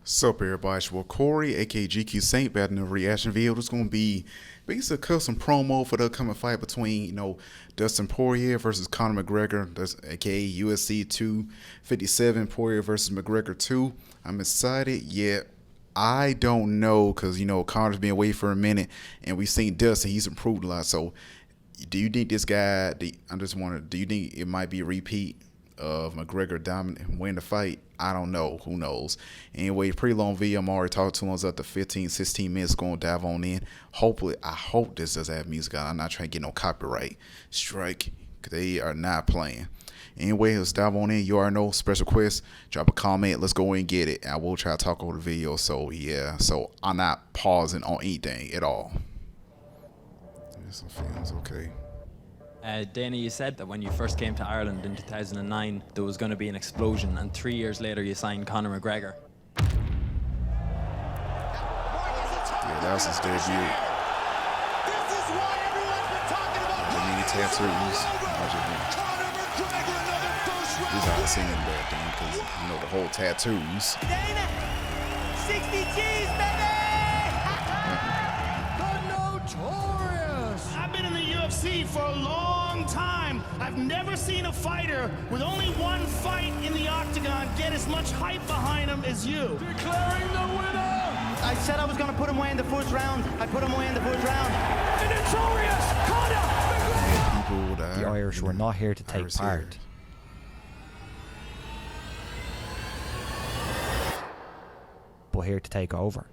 Sup everybody, well Corey aka GQ Saint back in the reaction video. It's gonna be basically a custom promo for the upcoming fight between Dustin Poirier versus Conor McGregor, that's aka UFC 257 Poirier versus McGregor 2. I'm excited. Yeah, I don't know because Conor's been away for a minute and we've seen Dustin, he's improved a lot. So do you think this guy, do you think it might be a repeat of McGregor dominant win the fight? I don't know. Who knows? Anyway, pretty long video. I'm already talking to him. It's up to 15, 16 minutes. Going to dive on in. Hopefully, I hope this doesn't have music on. I'm not trying to get no copyright strike because they are not playing. Anyway, let's dive on in. You already know. Special request. Drop a comment. Let's go and get it. I will try to talk over the video. So, yeah. So, I'm not pausing on anything at all. Some feelings, okay. Dana, you said that when you first came to Ireland in 2009, there was going to be an explosion, and 3 years later you signed Conor McGregor. Yeah, that was his debut. This is why everyone's been talking about The many tattoos. He's out singing that thing because, the whole tattoos. Dana, 60 G's, baby! The Notorious! I've been in the UFC for a long time. I've never seen a fighter with only one fight in the octagon get as much hype behind him as you. Declaring the winner! I said I was going to put him away in the first round. I put him away in the first round. The Notorious Conor McGregor! The Irish were not here to take part, but here to take over.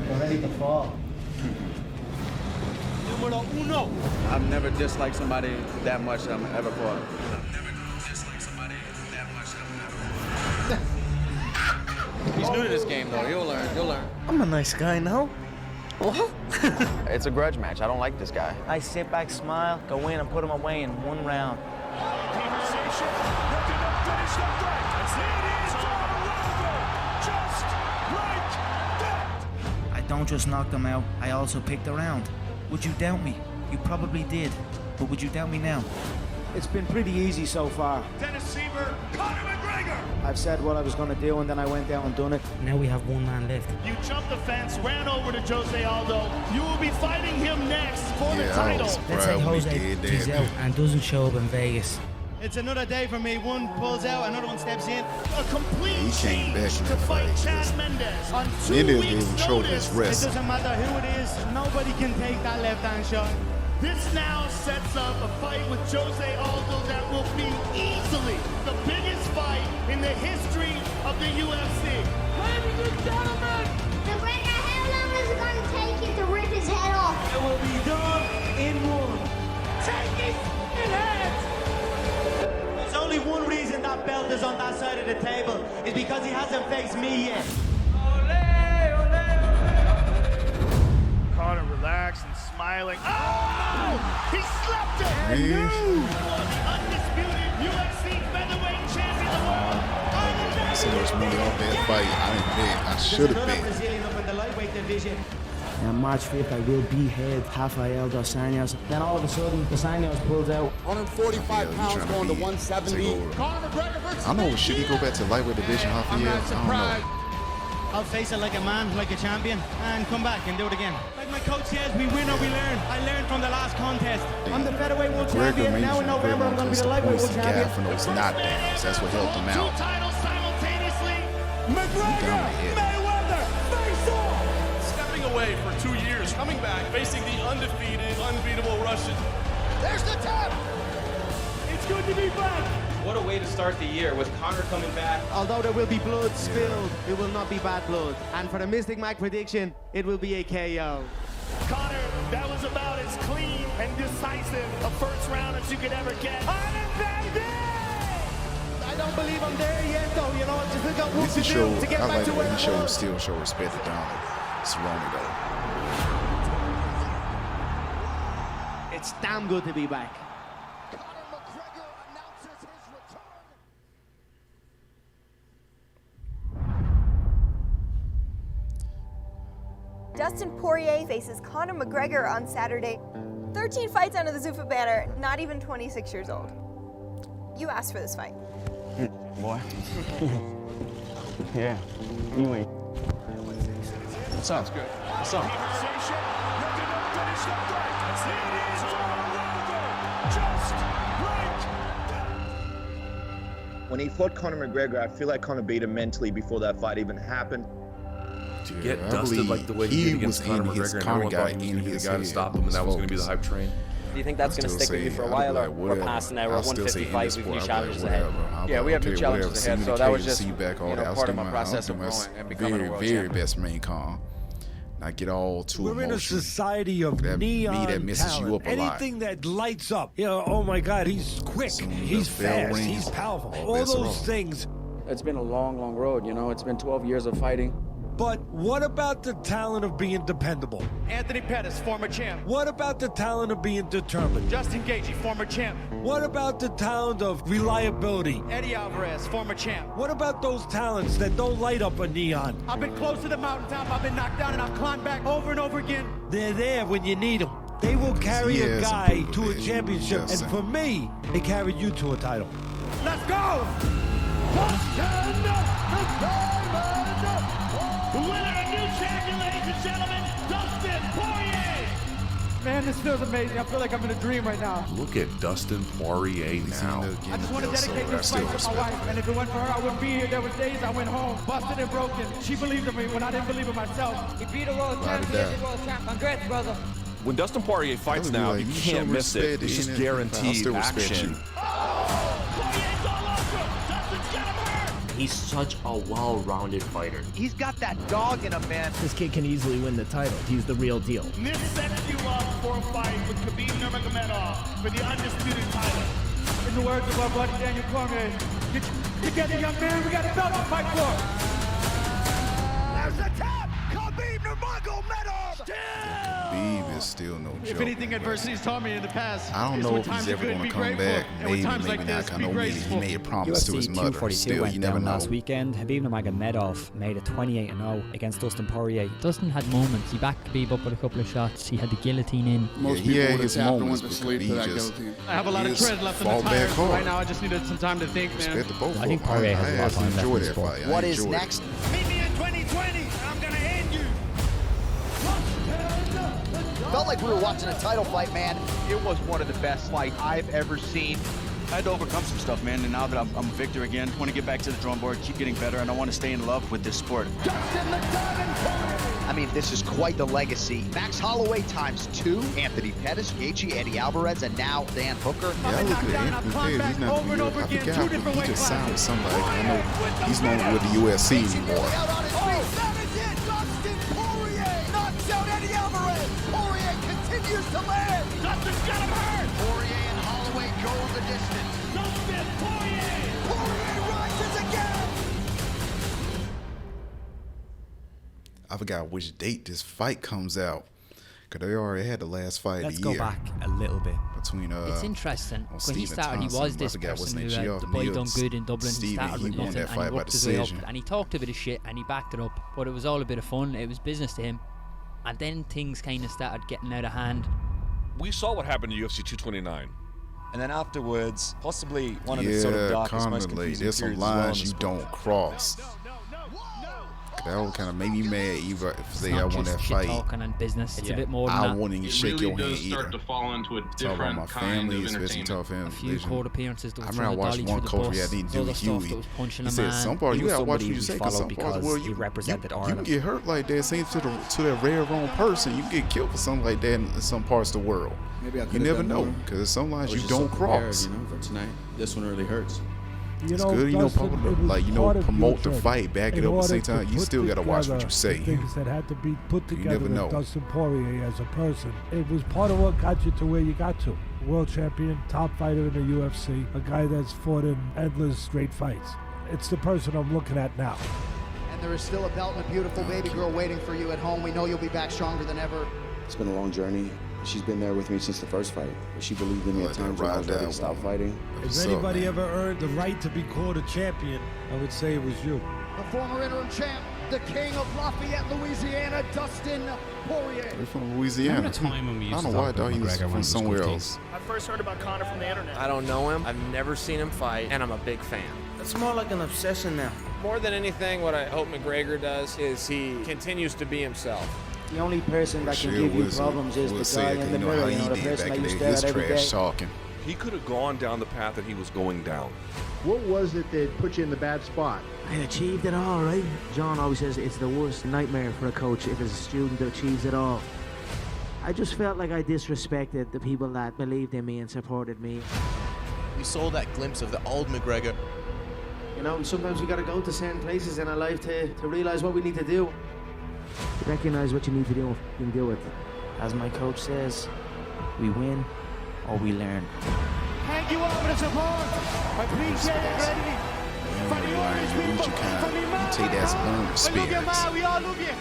We're ready to fall. Numero uno. I've never disliked somebody that much that I'm ever fought. He's new to this game though, you'll learn. I'm a nice guy now. What? It's a grudge match, I don't like this guy. I sit back, smile, go in and put him away in one round. Conversation. Look at him finish the fight. It is over. Just like that. I don't just knock them out, I also pick the round. Would you doubt me? You probably did. But would you doubt me now? It's been pretty easy so far. Dennis Seaver, Conor McGregor. I've said what I was going to do and then I went out and done it. Now we have one man left. You jumped the fence, ran over to Jose Aldo. You will be fighting him next for the title. Let's say Jose tees out and doesn't show up in Vegas. It's another day for me. One pulls out, another one steps in. A complete He came back change in to that fight fight. Chad Mendes on 2 Mendes weeks' gave him shoulder notice. his rest. It doesn't matter who it is. Nobody can take that left-hand shot. This now sets up a fight with Jose Aldo that will be easily the biggest fight in the history of the UFC. Ladies and gentlemen, McGregor, how long is it going to take you to rip his head off? It will be done in one. take it in hands. There's only one reason that belt is on that side of the table is because he hasn't faced me yet. Conor relaxed and smiling. Oh! He slapped it! And Yeah. the undisputed UFC featherweight champion of the world. So much money off that fight. I didn't bet. I should There's have another bet. Brazilian up in the lightweight division. On March 5th, I will behead Rafael dos Anjos. Then all of a sudden, dos Anjos pulls out. 145 pounds going to 170. Conor McGregor versus I don't know, should he go back to lightweight division half a year? I don't know. I'll face it like a man, like a champion, and come back and do it again. Like my coach says, we win or we learn. I learned from the last contest. I'm the featherweight world champion. Now in November, I'm going to be the lightweight world champion. For those not dance. That's what helped him Two out. titles simultaneously. McGregor, dominated. Mayweather, face off. Stepping away for 2 years, coming back, facing the undefeated, unbeatable Russian. There's the tap. It's good to be back. What a way to start the year with Conor coming back. Although there will be blood spilled, it will not be bad blood. And for the Mystic Mac prediction, it will be a KO. Connor, that was about as clean and decisive a first round as you could ever get. I don't believe I'm there yet, though. You know, I just got At work least to he do showed, to get I back like to the where way I he showed, was. still show respect to Donald Cerrone though. It's damn good to be back. Conor McGregor announces his return. Dustin Poirier faces Conor McGregor on Saturday. 13 fights under the Zuffa banner, not even 26 years old. You asked for this fight. Boy. Yeah. You ain't. What's up? Good. What's up? When he fought Conor McGregor, I feel like Conor beat him mentally before that fight even happened. To get dusted like the way he did against Conor McGregor, and everyone thought he was going to be the guy to stop him, and that was going to be the hype train. Do you think that's going to stick with you for a while, or we're past now? We're at 155 with new challenges ahead. Yeah, we have new challenges ahead, so that was just part of my process of growing and becoming a world champion. Very best main con. Not get all too emotional. We're in a society of neon that messes talent. You up a lot. Anything that lights up. You know, oh my God, he's quick, he's fast, he's powerful. All those things. It's been a long, long road, you know. It's been 12 years of fighting. But what about the talent of being dependable? Anthony Pettis, former champ. What about the talent of being determined? Justin Gaethje, former champ. What about the talent of reliability? Eddie Alvarez, former champ. What about those talents that don't light up a neon? I've been close to the mountaintop, I've been knocked down, and I've climbed back over and over again. They're there when you need them. They will carry a guy to a championship, and for me, they carried you to a title. Let's go! The winner and new champion, ladies and gentlemen, Dustin Poirier! Man, this feels amazing. I feel like I'm in a dream right now. Look at Dustin Poirier now. I just want to dedicate this fight to my wife, and if it wasn't for her, I wouldn't be here. There was days I went home, busted and broken. She believed in me when I didn't believe in myself. He beat a world champ, he is a world champ. Congrats, brother. When Dustin Poirier fights now, you can't miss it. It's just guaranteed action. He's such a well-rounded fighter. He's got that dog in him, man. This kid can easily win the title. He's the real deal. This sets you up for a fight with Khabib Nurmagomedov for the undisputed title. In the words of our buddy Daniel Cormier, get together, young man. We got a belt to fight for. There's the tap. Khabib Nurmagomedov. Khabib is still no joke. If anything, adversity's taught me in the past. I don't know if he's ever going to come back. Maybe not. I know he made a promise to his mother. Still, you never know. Last weekend, Khabib Nurmagomedov made it 28-0 against Dustin Poirier. Dustin had moments. He backed Khabib up with a couple of shots. He had the guillotine in. Most people would have tapped and went to sleep for that guillotine. I have a lot of tread left in the tires. Right now, I just needed some time to think, man. I think Poirier has a lot of time left in the sport. What is next? Meet me in 2020. I'm going to end you. Felt like we were watching a title fight, man. It was one of the best fights I've ever seen. I had to overcome some stuff, man, and now that I'm a victor again, I want to get back to the drawing board, keep getting better, and I want to stay in love with this sport. I mean, this is quite the legacy. Max Holloway ×2, Anthony Pettis, Gaethje, Eddie Alvarez, and now Dan Hooker. Yeah, look at Anthony Pettis. He's not the I forgot, he just signed with somebody. I know he's not with the UFC anymore. To land. Dustin's got him hurt. Poirier and Holloway go the distance. Dustin Poirier. Poirier rises again. I forgot which date this fight comes out. Because they already had the last fight Let's of the year. go back a little bit. Between, it's interesting. When he started, he was this person who the boy done good in Dublin. He started with nothing and he worked his way up. And he talked a bit of shit and he backed it up. But it was all a bit of fun. It was business to him. And then things kind of started getting out of hand. We saw what happened to UFC 229. And then afterwards, possibly one of the sort of darkest, most confusing there's some periods lines as you well don't cross. That would kind of make me mad, either if say I won that fight. Talking and business. It's a bit more than that. I wouldn't even shake your hand either. Start to fall into a talk about different my kind family, of especially talk a few court appearances. I remember I watched one coach that didn't do Huey. He said some part you gotta watch what you say because some parts where you represented you can get hurt like that. Same to that rare wrong person, you can get killed for something like that in some parts of the world. Maybe I you never know because some lines you don't cross. You know, for tonight, this one really hurts. It's good, promote the fight, back it up at the same time. You still gotta watch what you say. Things that had to be put together never know. with Dustin Poirier as a person. It was part of what got you to where you got to. World champion, top fighter in the UFC, a guy that's fought in endless straight fights. It's the person I'm looking at now. And there is still a belt and a beautiful baby girl waiting for you at home. We know you'll be back stronger than ever. It's been a long journey. She's been there with me since the first fight. She believed in me at times when I was ready to stop fighting. If anybody ever earned the right to be called a champion, I would say it was you. The former interim champ, the king of Lafayette, Louisiana, Dustin Poirier. They're from Louisiana. I don't know why I thought he was from somewhere else. I first heard about Conor from the internet. I don't know him. I've never seen him fight, and I'm a big fan. It's more like an obsession now. More than anything, what I hope McGregor does is he continues to be himself. The only person that can give you problems is the guy in the mirror, the person that you stare at every day. Talking. He could have gone down the path that he was going down. What was it that put you in the bad spot? I achieved it all, right? John always says it's the worst nightmare for a coach if it's a student that achieves it all. I just felt like I disrespected the people that believed in me and supported me. We saw that glimpse of the old McGregor. You know, sometimes we gotta go to certain places in our life to realize what we need to do. Recognize what you need to do and do it. As my coach says, we win or we learn. Thank you all for the support. I appreciate it greatly. For the Irish people, for me, man. Take that spoon experience. I love you, man. We all love you.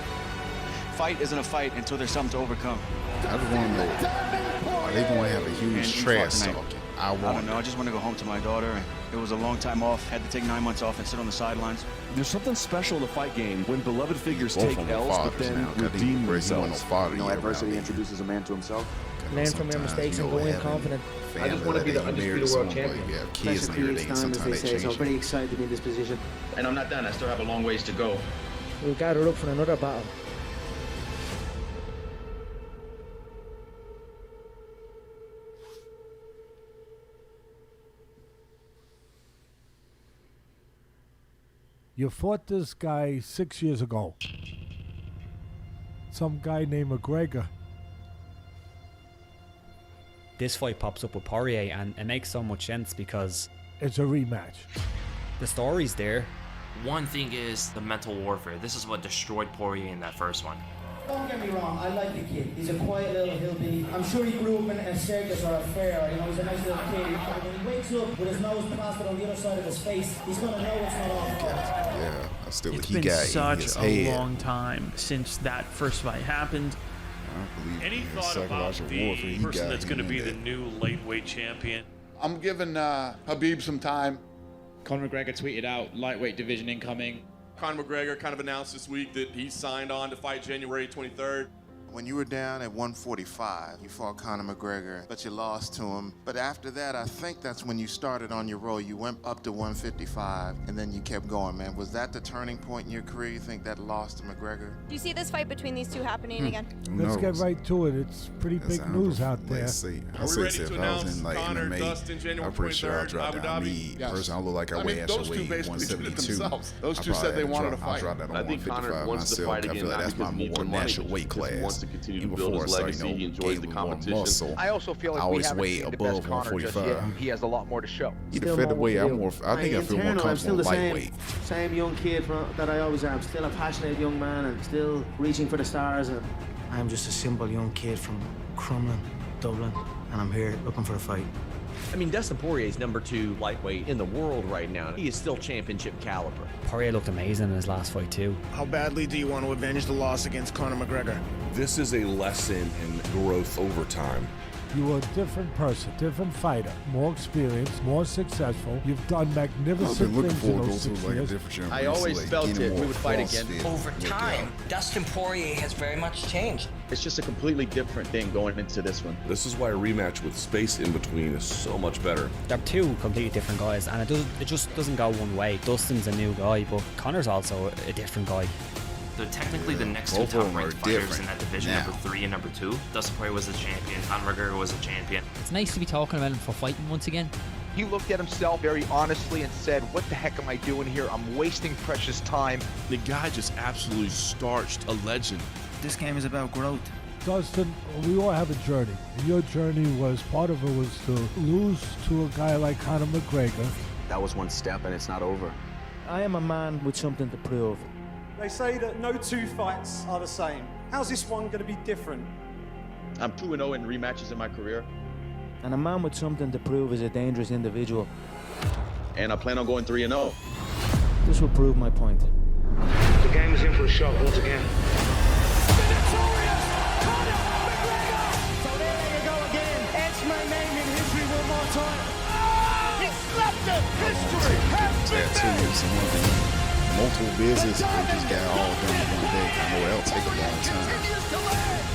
Fight isn't a fight until there's something to overcome. I just want to know, are they going to have a huge trash talking? I don't know. I just want to go home to my daughter. It was a long time off. Had to take 9 months off and sit on the sidelines. There's something special in the fight game when beloved figures take L's, but then redeem themselves. Adversity introduces a man to himself. Learn from your mistakes and go in confident. I just want to be the undisputed world champion. You have kids in your days, sometimes they change. So I'm very excited to be in this position. And I'm not done. I still have a long ways to go. We'll gather up for another battle. You fought this guy 6 years ago. Some guy named McGregor. This fight pops up with Poirier, and it makes so much sense because it's a rematch. The story's there. One thing is the mental warfare. This is what destroyed Poirier in that first one. Don't get me wrong, I like the kid. He's a quiet little hillbilly. I'm sure he grew up in a circus or a fair. You know, he's a nice little kid. When he wakes up with his nose plastered on the other side of his face, he's gonna know it's not all fault. Yeah, still it's been such a long time since that first fight happened. Any thought about the person that's going to be the new lightweight champion? I'm giving Khabib some time. Conor McGregor tweeted out, lightweight division incoming. Conor McGregor kind of announced this week that he signed on to fight January 23rd. When you were down at 145, you fought Conor McGregor, but you lost to him. But after that, I think that's when you started on your roll. You went up to 155, and then you kept going, man. Was that the turning point in your career? You think that loss to McGregor? Do you see this fight between these two happening again? Let's get right to it. It's pretty big news out there. Let's see. Are we ready to announce Conor, Dustin, January 23rd, Abu Dhabi? Personally, I look like I weigh those two basically did it themselves. Those two said they wanted to fight. I think Conor wants to fight again, not because he needs the money. He wants to continue to build his legacy. He enjoys the competition. I also feel like we haven't seen the best Conor just yet. He has a lot more to show. Either featherweight, I think I feel more comfortable with lightweight. Same young kid that I always am. Still a passionate young man and still reaching for the stars. And I'm just a simple young kid from Crumlin, Dublin, and I'm here looking for a fight. I mean, Dustin Poirier is #2 lightweight in the world right now. He is still championship caliber. Poirier looked amazing in his last fight too. How badly do you want to avenge the loss against Conor McGregor? This is a lesson in growth over time. You are a different person, different fighter, more experienced, more successful. You've done magnificent things in those 6 years. I always felt it. We would fight again. Over time, Dustin Poirier has very much changed. It's just a completely different thing going into this one. This is why a rematch with space in between is so much better. They're two completely different guys, and it just doesn't go one way. Dustin's a new guy, but Conor's also a different guy. They're technically the next two top-ranked fighters in that division, number 3 and number 2. Dustin Poirier was a champion. Conor McGregor was a champion. It's nice to be talking about him for fighting once again. He looked at himself very honestly and said, what the heck am I doing here? I'm wasting precious time. The guy just absolutely starched a legend. This game is about growth. Dustin, we all have a journey. And your journey was, part of it was to lose to a guy like Conor McGregor. That was one step and it's not over. I am a man with something to prove. They say that no two fights are the same. How's this one going to be different? I'm 2-0 in rematches in my career. And a man with something to prove is a dangerous individual. And I plan on going 3-0. This will prove my point. The game is in for a shot once again. So there you go again. Etch my name in history one more time. He slapped it. History has been made. multiple visits. We just got all done in one day. I know that'll take a long time.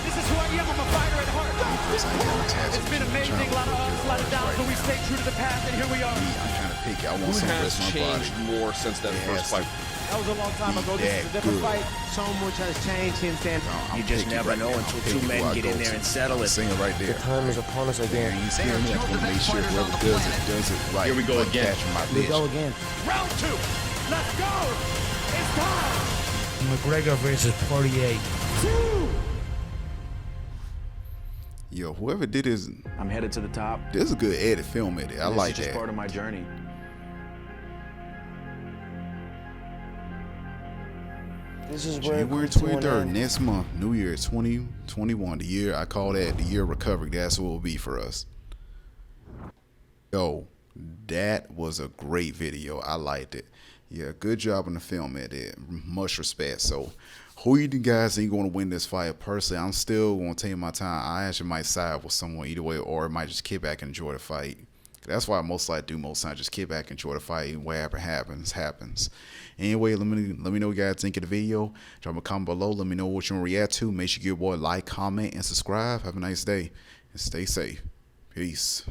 This is who I am. I'm a fighter at heart. It's been amazing. A lot of ups, a lot of downs, but we stayed true to the path, and here we are. I'm trying to pick. I want some rest of my body. More since that first fight. That was a long time ago. This is a different fight. So much has changed since then. You just never know until two men get in there and settle it. Sing it right there. The time is upon us again. You see me? I want to make sure whoever does it right. Here we go again. We go again. Round 2. Let's go. It's time. McGregor versus Poirier. 2. Yo, whoever did this, I'm headed to the top. This is a good edit, film edit. I like that. This is just part of my journey. This is where January 23rd, next month, New Year 2021. The year I call that the year of recovery. That's what it will be for us. Yo, that was a great video. I liked it. Yeah, good job on the film edit. Much respect. So, who you guys think going to win this fight? Personally, I'm still going to take my time. I actually might side with someone either way, or I might just kick back and enjoy the fight. That's why I most likely do most times. Just kick back and enjoy the fight. And whatever happens. Anyway, let me know what you guys think of the video. Drop a comment below. Let me know what you want to react to. Make sure you give a boy a like, comment, and subscribe. Have a nice day. And stay safe. Peace.